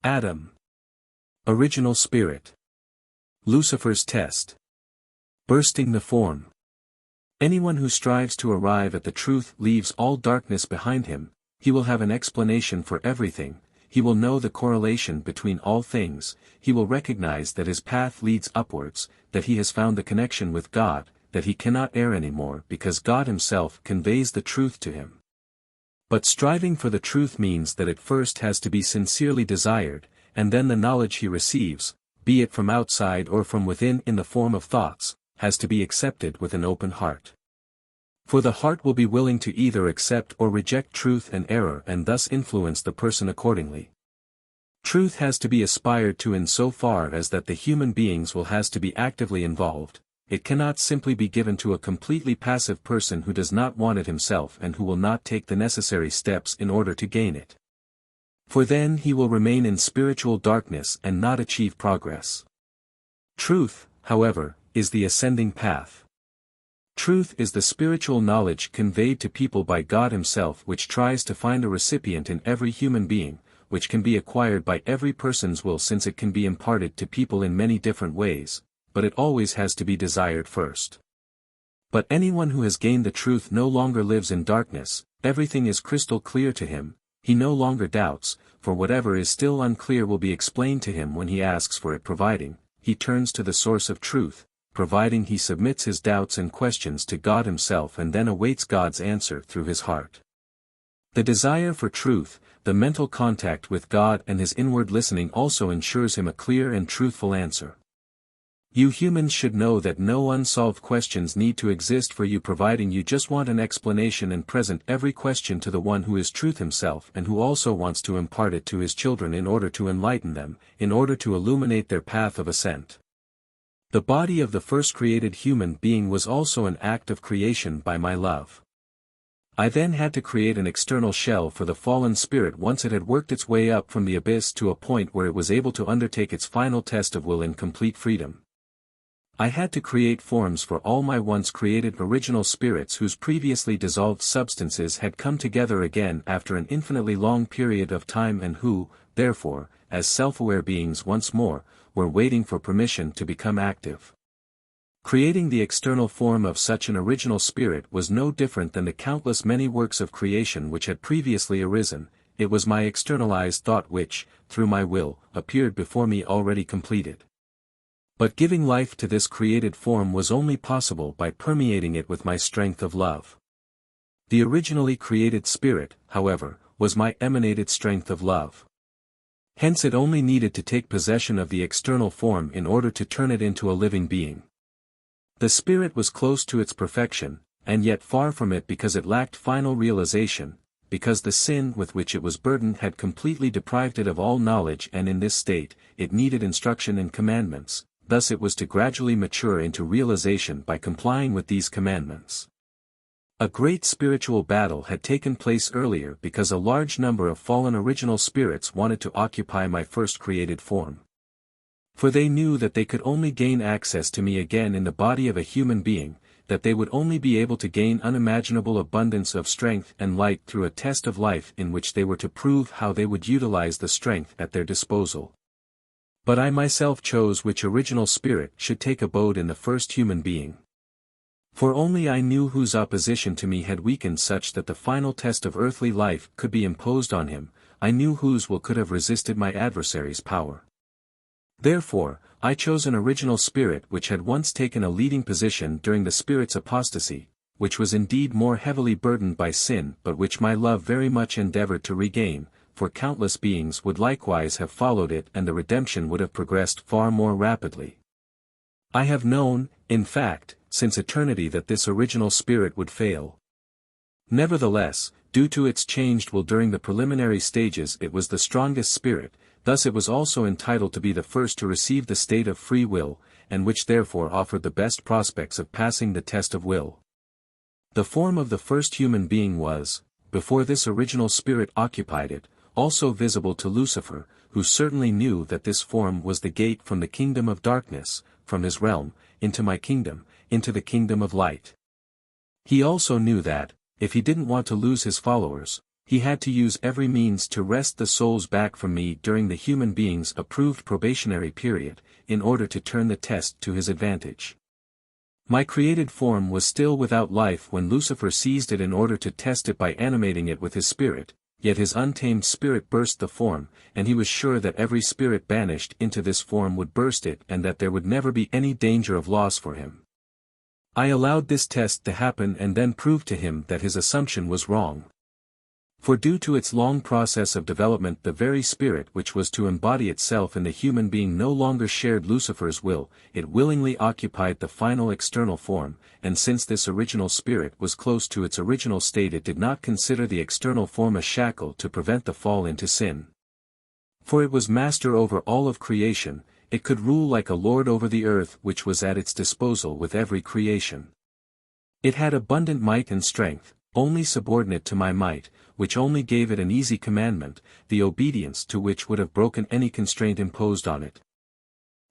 Adam. Original spirit. Lucifer's test. Bursting the form. Anyone who strives to arrive at the truth leaves all darkness behind him. He will have an explanation for everything, he will know the correlation between all things, he will recognize that his path leads upwards, that he has found the connection with God, that he cannot err anymore because God himself conveys the truth to him. But striving for the truth means that it first has to be sincerely desired, and then the knowledge he receives, be it from outside or from within in the form of thoughts, has to be accepted with an open heart. For the heart will be willing to either accept or reject truth and error and thus influence the person accordingly. Truth has to be aspired to in so far as that the human beings will has to be actively involved. It cannot simply be given to a completely passive person who does not want it himself and who will not take the necessary steps in order to gain it. For then he will remain in spiritual darkness and not achieve progress. Truth, however, is the ascending path. Truth is the spiritual knowledge conveyed to people by God himself which tries to find a recipient in every human being, which can be acquired by every person's will since it can be imparted to people in many different ways, but it always has to be desired first. But anyone who has gained the truth no longer lives in darkness, everything is crystal clear to him, he no longer doubts, for whatever is still unclear will be explained to him when he asks for it providing, he turns to the source of truth, providing he submits his doubts and questions to God himself and then awaits God's answer through his heart. The desire for truth, the mental contact with God and his inward listening also ensures him a clear and truthful answer. You humans should know that no unsolved questions need to exist for you providing you just want an explanation and present every question to the one who is truth himself and who also wants to impart it to his children in order to enlighten them, in order to illuminate their path of ascent. The body of the first created human being was also an act of creation by my love. I then had to create an external shell for the fallen spirit once it had worked its way up from the abyss to a point where it was able to undertake its final test of will in complete freedom. I had to create forms for all my once created original spirits whose previously dissolved substances had come together again after an infinitely long period of time and who, therefore, as self-aware beings once more, were waiting for permission to become active. Creating the external form of such an original spirit was no different than the countless many works of creation which had previously arisen, it was my externalized thought which, through my will, appeared before me already completed. But giving life to this created form was only possible by permeating it with my strength of love. The originally created spirit, however, was my emanated strength of love. Hence it only needed to take possession of the external form in order to turn it into a living being. The spirit was close to its perfection, and yet far from it because it lacked final realization, because the sin with which it was burdened had completely deprived it of all knowledge and in this state, it needed instruction and commandments. Thus it was to gradually mature into realization by complying with these commandments. A great spiritual battle had taken place earlier because a large number of fallen original spirits wanted to occupy my first created form. For they knew that they could only gain access to me again in the body of a human being, that they would only be able to gain unimaginable abundance of strength and light through a test of life in which they were to prove how they would utilize the strength at their disposal. But I myself chose which original spirit should take abode in the first human being. For only I knew whose opposition to me had weakened such that the final test of earthly life could be imposed on him, I knew whose will could have resisted my adversary's power. Therefore, I chose an original spirit which had once taken a leading position during the spirit's apostasy, which was indeed more heavily burdened by sin but which my love very much endeavored to regain, for countless beings would likewise have followed it and the redemption would have progressed far more rapidly. I have known, in fact, since eternity that this original spirit would fail. Nevertheless, due to its changed will during the preliminary stages it was the strongest spirit, thus it was also entitled to be the first to receive the state of free will, and which therefore offered the best prospects of passing the test of will. The form of the first human being was, before this original spirit occupied it, also visible to Lucifer, who certainly knew that this form was the gate from the kingdom of darkness, from his realm, into my kingdom, into the kingdom of light. He also knew that, if he didn't want to lose his followers, he had to use every means to wrest the souls back from me during the human being's approved probationary period, in order to turn the test to his advantage. My created form was still without life when Lucifer seized it in order to test it by animating it with his spirit, yet his untamed spirit burst the form, and he was sure that every spirit banished into this form would burst it and that there would never be any danger of loss for him. I allowed this test to happen and then proved to him that his assumption was wrong. For due to its long process of development, the very spirit which was to embody itself in the human being no longer shared Lucifer's will, it willingly occupied the final external form, and since this original spirit was close to its original state, it did not consider the external form a shackle to prevent the fall into sin. For it was master over all of creation, it could rule like a lord over the earth which was at its disposal with every creation. It had abundant might and strength, only subordinate to my might, which only gave it an easy commandment, the obedience to which would have broken any constraint imposed on it.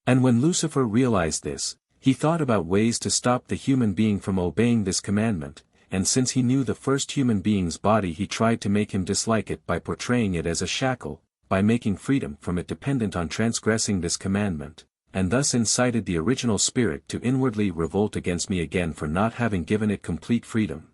And when Lucifer realized this, he thought about ways to stop the human being from obeying this commandment, and since he knew the first human being's body, he tried to make him dislike it by portraying it as a shackle, by making freedom from it dependent on transgressing this commandment, and thus incited the original spirit to inwardly revolt against me again for not having given it complete freedom.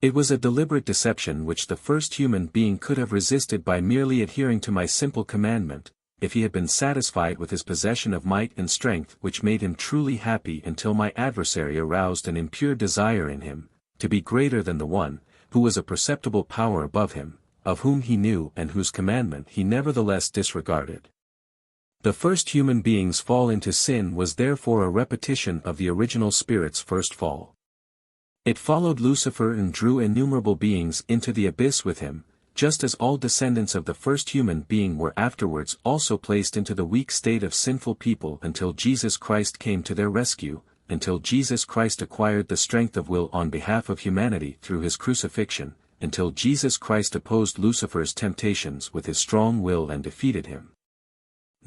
It was a deliberate deception which the first human being could have resisted by merely adhering to my simple commandment, if he had been satisfied with his possession of might and strength which made him truly happy, until my adversary aroused an impure desire in him, to be greater than the one, who was a perceptible power above him, of whom he knew and whose commandment he nevertheless disregarded. The first human being's fall into sin was therefore a repetition of the original spirit's first fall. It followed Lucifer and drew innumerable beings into the abyss with him, just as all descendants of the first human being were afterwards also placed into the weak state of sinful people until Jesus Christ came to their rescue, until Jesus Christ acquired the strength of will on behalf of humanity through his crucifixion, until Jesus Christ opposed Lucifer's temptations with his strong will and defeated him.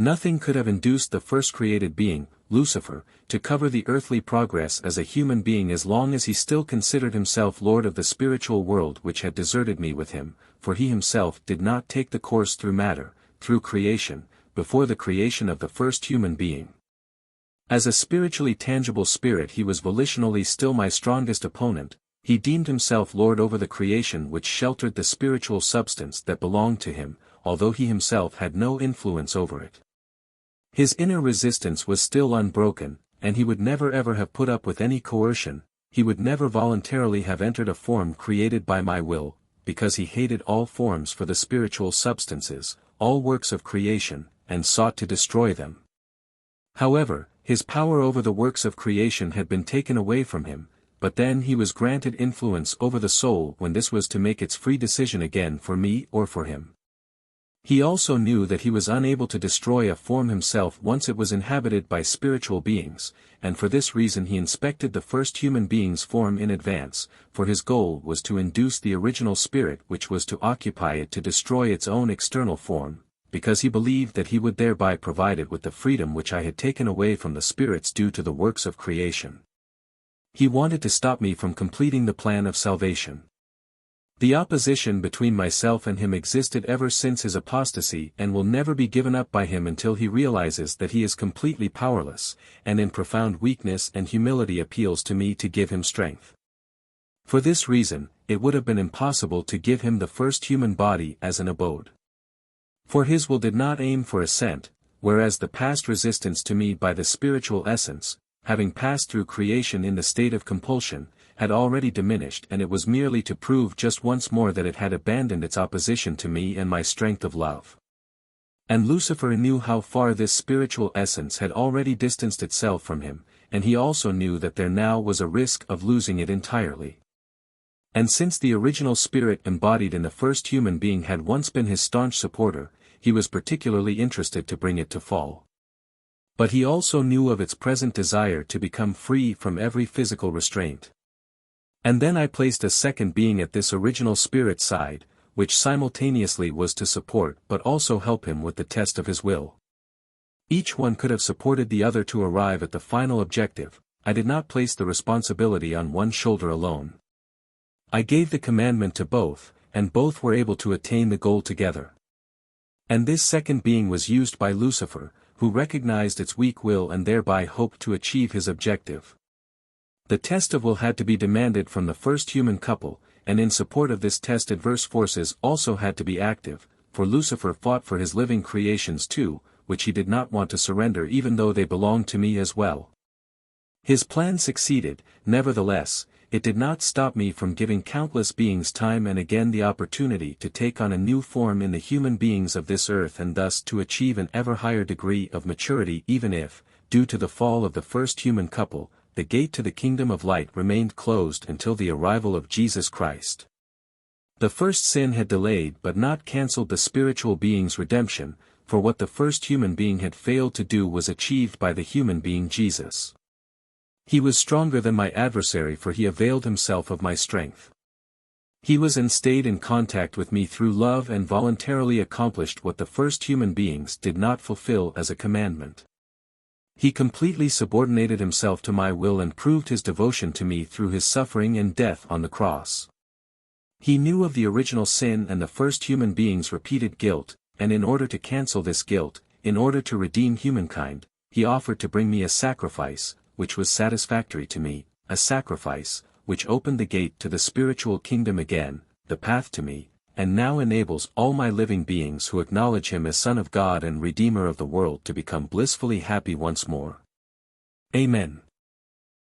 Nothing could have induced the first created being, Lucifer, to cover the earthly progress as a human being as long as he still considered himself lord of the spiritual world which had deserted me with him, for he himself did not take the course through matter, through creation, before the creation of the first human being. As a spiritually tangible spirit he was volitionally still my strongest opponent. He deemed himself lord over the creation which sheltered the spiritual substance that belonged to him, although he himself had no influence over it. His inner resistance was still unbroken, and he would never ever have put up with any coercion. He would never voluntarily have entered a form created by my will, because he hated all forms for the spiritual substances, all works of creation, and sought to destroy them. However, his power over the works of creation had been taken away from him, but then he was granted influence over the soul when this was to make its free decision again for me or for him. He also knew that he was unable to destroy a form himself once it was inhabited by spiritual beings, and for this reason he inspected the first human being's form in advance, for his goal was to induce the original spirit which was to occupy it to destroy its own external form, because he believed that he would thereby provide it with the freedom which I had taken away from the spirits due to the works of creation. He wanted to stop me from completing the plan of salvation. The opposition between myself and him existed ever since his apostasy and will never be given up by him until he realizes that he is completely powerless, and in profound weakness and humility appeals to me to give him strength. For this reason, it would have been impossible to give him the first human body as an abode. For his will did not aim for ascent, whereas the past resistance to me by the spiritual essence, having passed through creation in the state of compulsion, had already diminished, and it was merely to prove just once more that it had abandoned its opposition to me and my strength of love. And Lucifer knew how far this spiritual essence had already distanced itself from him, and he also knew that there now was a risk of losing it entirely. And since the original spirit embodied in the first human being had once been his staunch supporter, he was particularly interested to bring it to fall. But he also knew of its present desire to become free from every physical restraint. And then I placed a second being at this original spirit's side, which simultaneously was to support but also help him with the test of his will. Each one could have supported the other to arrive at the final objective. I did not place the responsibility on one shoulder alone. I gave the commandment to both, and both were able to attain the goal together. And this second being was used by Lucifer, who recognized its weak will and thereby hoped to achieve his objective. The test of will had to be demanded from the first human couple, and in support of this test adverse forces also had to be active, for Lucifer fought for his living creations too, which he did not want to surrender even though they belonged to me as well. His plan succeeded, nevertheless, it did not stop me from giving countless beings time and again the opportunity to take on a new form in the human beings of this earth and thus to achieve an ever higher degree of maturity even if, due to the fall of the first human couple, the gate to the kingdom of light remained closed until the arrival of Jesus Christ. The first sin had delayed but not cancelled the spiritual being's redemption, for what the first human being had failed to do was achieved by the human being Jesus. He was stronger than my adversary for he availed himself of my strength. He was and stayed in contact with me through love and voluntarily accomplished what the first human beings did not fulfill as a commandment. He completely subordinated himself to my will and proved his devotion to me through his suffering and death on the cross. He knew of the original sin and the first human being's repeated guilt, and in order to cancel this guilt, in order to redeem humankind, he offered to bring me a sacrifice, which was satisfactory to me, a sacrifice, which opened the gate to the spiritual kingdom again, the path to me, and now enables all my living beings who acknowledge him as Son of God and Redeemer of the world to become blissfully happy once more. Amen.